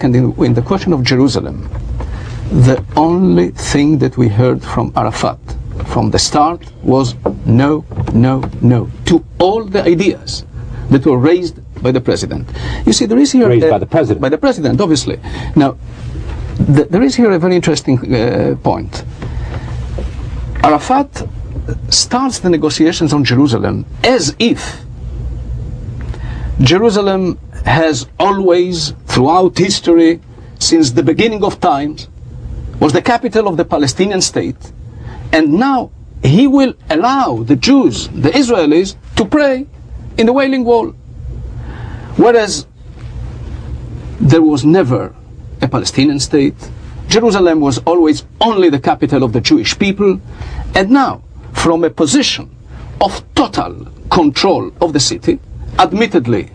And in the question of Jerusalem, the only thing that we heard from Arafat from the start was no, no, no to all the ideas that were raised by the president. You see, there is here raised by the president. By the president, obviously. Now, there is here a very interesting point. Arafat starts the negotiations on Jerusalem as if Jerusalem has always, throughout history, since the beginning of times, was the capital of the Palestinian state, and now he will allow the Jews, the Israelis, to pray in the Wailing Wall. Whereas there was never a Palestinian state, Jerusalem was always only the capital of the Jewish people, and now, from a position of total control of the city, admittedly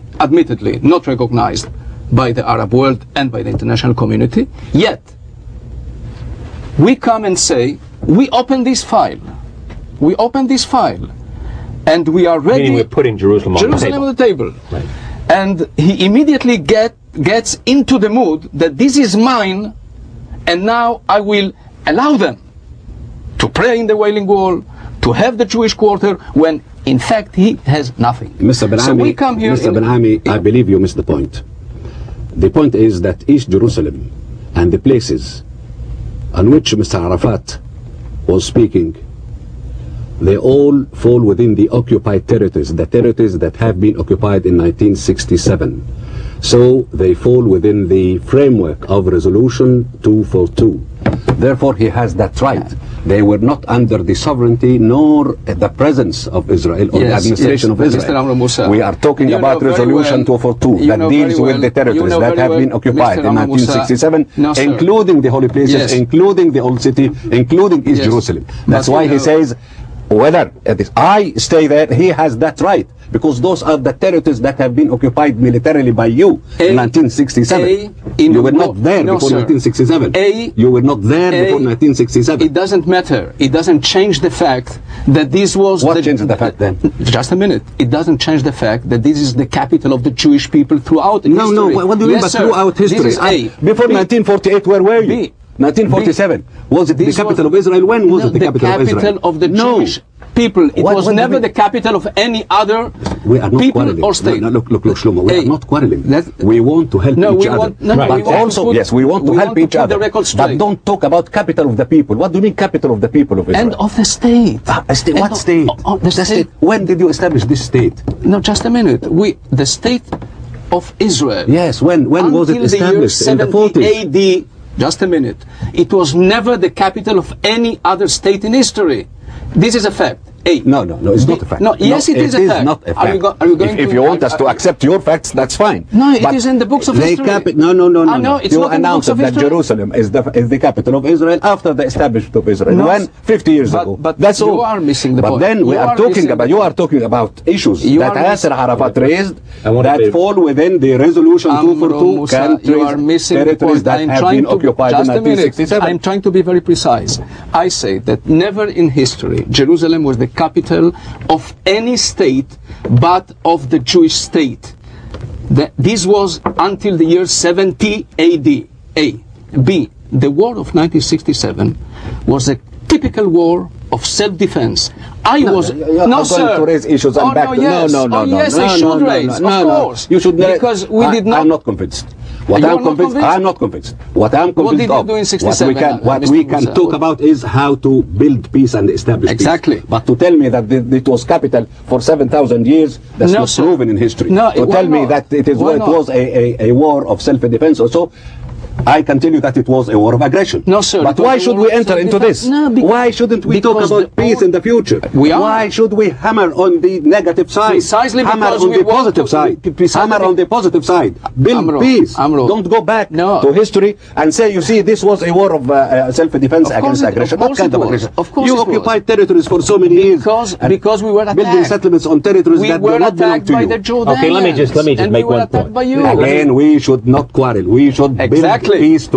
not recognized by the Arab world and by the international community, yet we come and say, we open this file, and we are ready. Meaning we're putting Jerusalem on the table. Right. And he immediately gets into the mood that this is mine, and now I will allow them to pray in the Wailing Wall, to have the Jewish quarter, when in fact he has nothing. Mr. Ben-Ami, so we come here Mr. Ben-Ami, I believe you missed the point. The point is that East Jerusalem and the places on which Mr. Arafat was speaking, they all fall within the occupied territories, the territories that have been occupied in 1967. So they fall within the framework of Resolution 242. Therefore, he has that right. They were not under the sovereignty nor the presence of Israel or the administration of Israel. Mr. Amr Musa, we are talking about Resolution 242 that deals with the territories that have been occupied in 1967, including the holy places, including the old city, including East Jerusalem. That's why he says, whether I stay there, he has that right, because those are the territories that have been occupied militarily by you in 1967. You were not there before 1967. You were not there before 1967. It doesn't matter. It doesn't change the fact that this was... What changed the fact then? Just a minute. It doesn't change the fact that this is the capital of the Jewish people throughout history. No, what do you mean by throughout history? Before 1948, where were you? 1947. Was it the capital of Israel? When was it the capital of Israel? The capital of the Jewish people. It was never the capital of any other people or state. Look, Shlomo, we are not quarreling. We want to help each other. But also, yes, we want to help each other. But don't talk about capital of the people. What do you mean capital of the people of Israel? And of the state. What state? The state. When did you establish this state? No, just a minute. The state of Israel. Yes, when was it established? In the 40s. AD. Just a minute. It was never the capital of any other state in history. This is a fact. No, it's not a fact. No, yes, it is a fact. Not a fact. Are you going if you want us to accept your facts, that's fine. No, it is in the books of history. No. You announced that Jerusalem is the capital of Israel after the establishment of Israel. No, when? 50 years ago. But that's all. You are missing the point. But then you are talking about issues that Yasser Arafat raised that fall within the Resolution 242 countries, territories that have been occupied in 1967. I'm trying to be very precise. I say that never in history Jerusalem was the capital of any state but of the Jewish state. This was until the year 70 AD. A. B. The war of 1967 was a typical war of self-defense. No, sir. To raise issues and back. Yes, I should raise. Of course. You should. Because we did not. I'm not convinced. I'm not convinced. What I'm convinced of, what we can talk about is how to build peace and establish peace. Exactly. But to tell me that it was capital for 7,000 years, that's not proven in history. No, to tell me that it was a war of self-defense or so, I can tell you that it was a war of aggression. No, sir. But why should we enter into this? Why shouldn't we talk about peace in the future? Why should we hammer on the negative side? Precisely hammer on the positive side. Hammer on the positive side. Build peace. Don't go back to history and say, you see, this was a war of self-defense against aggression. What kind of aggression? You occupied territories for so many years. Because we were attacked. Building settlements on territories that do not belong to you. Okay, let me just make one point. Again, we should not quarrel. We should build peace.